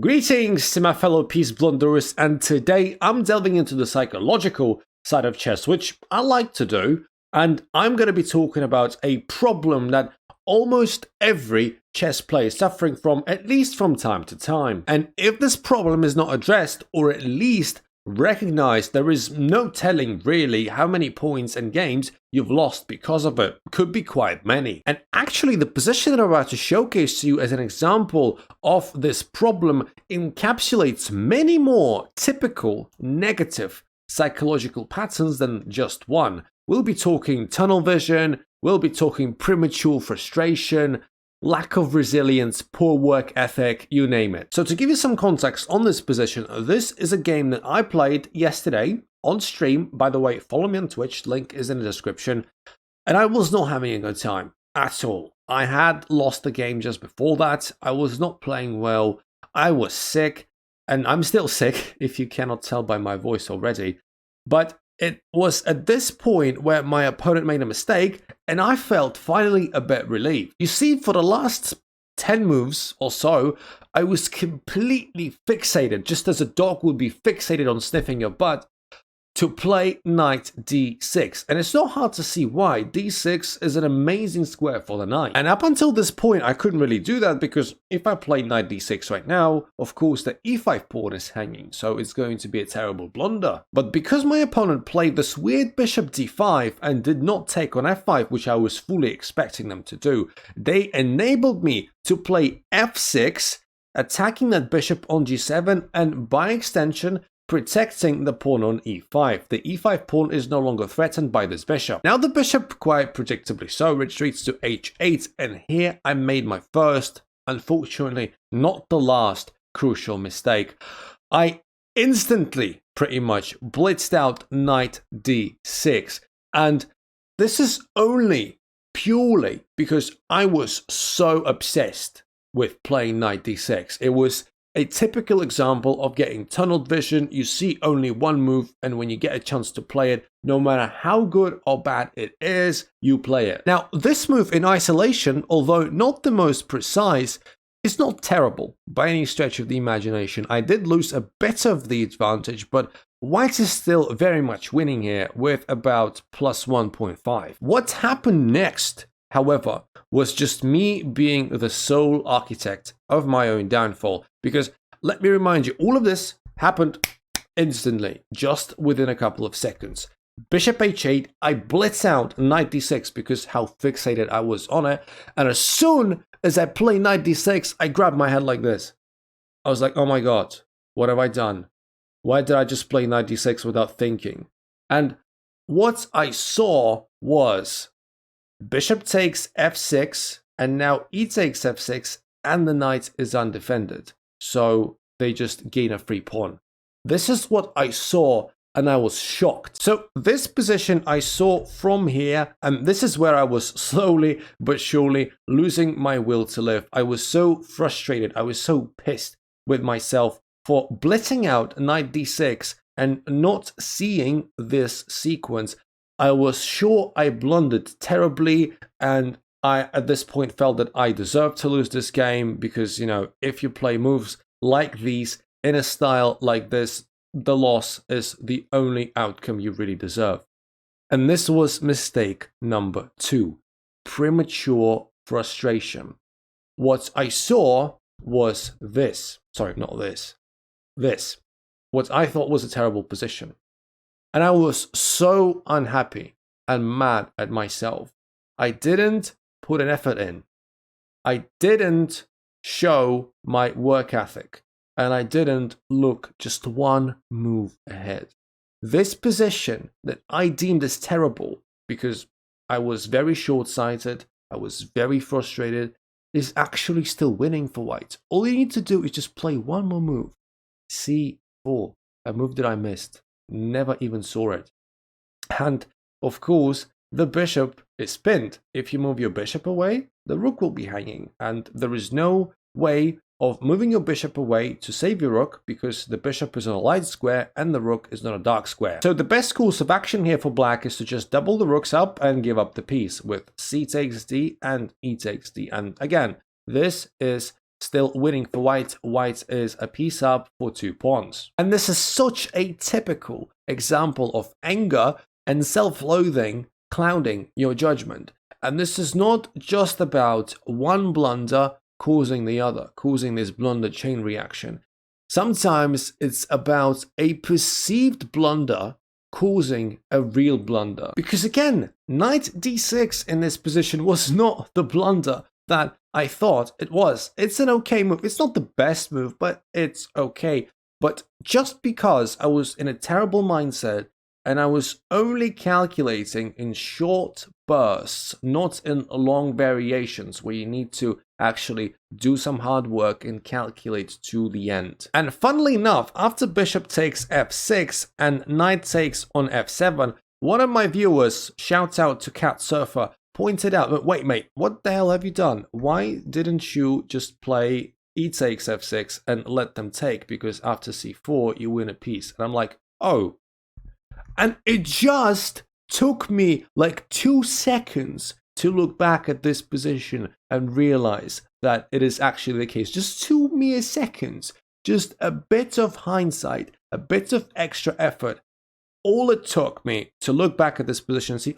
Greetings to my fellow peace blunderers, and today I'm delving into the psychological side of chess, which I like to do, and I'm going to be talking about a problem that almost every chess player is suffering from, at least from time to time. And if this problem is not addressed, or at least recognized, there is no telling really how many points and games you've lost because of it. Could be quite many. And actually, the position that I'm about to showcase to you as an example of this problem encapsulates many more typical negative psychological patterns than just one. We'll be talking tunnel vision, we'll be talking premature frustration, lack of resilience, poor work ethic, you name it. So to give you some context on this position, this is a game that I played yesterday on stream. By the way, follow me on Twitch, link is in the description. And I was not having a good time at all. I had lost the game just before that. I was not playing well. I was sick, and I'm still sick, if you cannot tell by my voice already. But it was at this point where my opponent made a mistake, and I felt finally a bit relieved. You see, for the last 10 moves or so, I was completely fixated, just as a dog would be fixated on sniffing your butt, to play knight d6. And it's not hard to see why. d6 is an amazing square for the knight. And up until this point, I couldn't really do that because if I play knight d6 right now, of course the e5 pawn is hanging, so it's going to be a terrible blunder. But because my opponent played this weird bishop d5 and did not take on f5, which I was fully expecting them to do, they enabled me to play f6, attacking that bishop on g7, and by extension, protecting the pawn on e5. The e5 pawn is no longer threatened by this bishop. Now the bishop, quite predictably so, retreats to h8, and here I made my first, unfortunately not the last, crucial mistake. I instantly, pretty much, blitzed out knight d6, and this is only purely because I was so obsessed with playing knight d6. It was a typical example of getting tunneled vision. You see only one move, and when you get a chance to play it, no matter how good or bad it is, you play it. Now, this move in isolation, although not the most precise, is not terrible by any stretch of the imagination. I did lose a bit of the advantage, but white is still very much winning here with about plus 1.5. What happened next, however, was just me being the sole architect of my own downfall. Because let me remind you, all of this happened instantly, just within a couple of seconds. Bishop h8, I blitz out knight d6 because how fixated I was on it. And as soon as I play knight d6, I grab my head like this. I was like, oh my god, what have I done? Why did I just play knight d6 without thinking? And what I saw was bishop takes f6, and now e takes f6, and the knight is undefended. So they just gain a free pawn. This is what I saw, and I was shocked. So this position I saw from here, and this is where I was slowly but surely losing my will to live. I was so frustrated, I was so pissed with myself for blitzing out knight d6 and not seeing this sequence. I was sure I blundered terribly, and I, at this point, felt that I deserved to lose this game because, you know, if you play moves like these in a style like this, the loss is the only outcome you really deserve. And this was mistake number 2, premature frustration. What I saw was this. Sorry, not this. This. What I thought was a terrible position. And I was so unhappy and mad at myself. I didn't put an effort in. I didn't show my work ethic. And I didn't look just one move ahead. This position that I deemed as terrible because I was very short-sighted, I was very frustrated, is actually still winning for white. All you need to do is just play one more move. c4, a move that I missed. Never even saw it. And of course, the bishop is pinned. If you move your bishop away, the rook will be hanging, and there is no way of moving your bishop away to save your rook because the bishop is on a light square and the rook is not a dark square. So the best course of action here for black is to just double the rooks up and give up the piece with c takes d and e takes d. And again, this is still winning for white. White is a piece up for 2 pawns. And this is such a typical example of anger and self-loathing clouding your judgment. And this is not just about one blunder causing the other, causing this blunder chain reaction. Sometimes it's about a perceived blunder causing a real blunder. Because again, knight d6 in this position was not the blunder that I thought it was. It's an okay move. It's not the best move, but it's okay. But just because I was in a terrible mindset and I was only calculating in short bursts, not in long variations where you need to actually do some hard work and calculate to the end. And funnily enough, after bishop takes f6 and knight takes on f7, one of my viewers, shout out to Cat Surfer, pointed out, wait mate, what the hell have you done? Why didn't you just play e takes f6 and let them take? Because after c4 you win a piece. And I'm like, oh. And it just took me like 2 seconds to look back at this position and realize that it is actually the case. Just 2 mere seconds, just a bit of hindsight, a bit of extra effort. All it took me to look back at this position and see,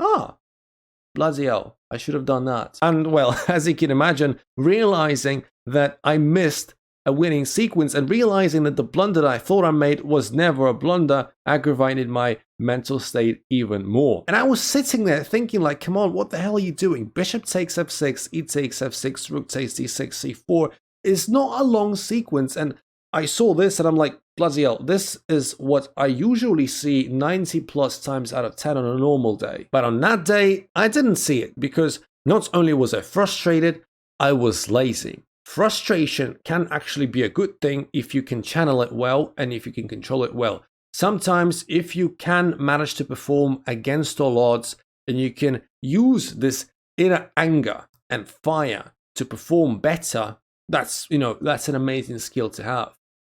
bloody hell, I should have done that. And well, as you can imagine, realizing that I missed a winning sequence and realizing that the blunder that I thought I made was never a blunder aggravated my mental state even more. And I was sitting there thinking like, come on, what the hell are you doing? Bishop takes f6, e takes f6, rook takes d6, c4 is not a long sequence. And I saw this and I'm like, bloody hell, this is what I usually see 90 plus times out of 10 on a normal day. But on that day, I didn't see it because not only was I frustrated, I was lazy. Frustration can actually be a good thing if you can channel it well and if you can control it well. Sometimes if you can manage to perform against all odds and you can use this inner anger and fire to perform better, that's an amazing skill to have.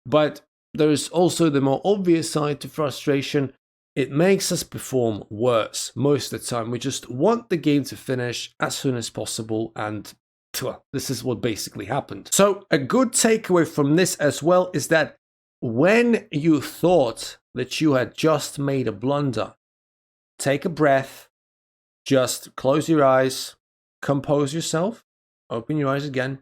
But there's also the more obvious side to frustration. It makes us perform worse most of the time. We just want the game to finish as soon as possible, and well, this is what basically happened. So a good takeaway from this as well is that when you thought that you had just made a blunder, take a breath, just close your eyes, compose yourself, open your eyes again,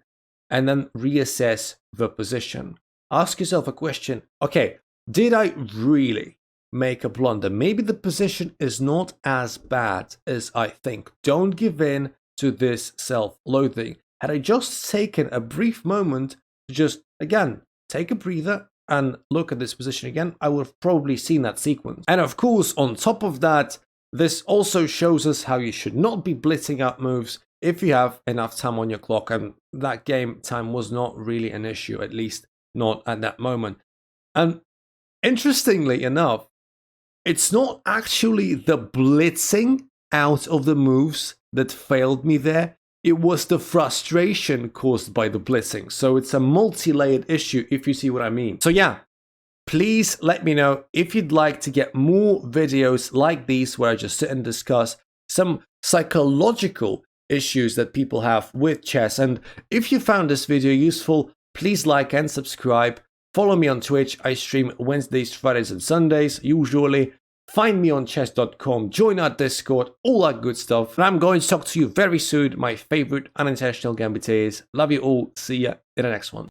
and then reassess the position. Ask yourself a question. Okay, did I really make a blunder? Maybe the position is not as bad as I think. Don't give in to this self-loathing. Had I just taken a brief moment to just, again, take a breather and look at this position again, I would have probably seen that sequence. And of course, on top of that, this also shows us how you should not be blitzing up moves if you have enough time on your clock. And that game time was not really an issue, at least not at that moment. And interestingly enough, it's not actually the blitzing out of the moves that failed me there. It was the frustration caused by the blitzing. So it's a multi-layered issue, if you see what I mean. So yeah, please let me know if you'd like to get more videos like these where I just sit and discuss some psychological issues that people have with chess. And if you found this video useful, please like and subscribe. Follow me on Twitch. I stream Wednesdays, Fridays, and Sundays, usually. Find me on chess.com, join our Discord, all that good stuff. And I'm going to talk to you very soon, my favorite unintentional gambiters. Love you all. See ya in the next one.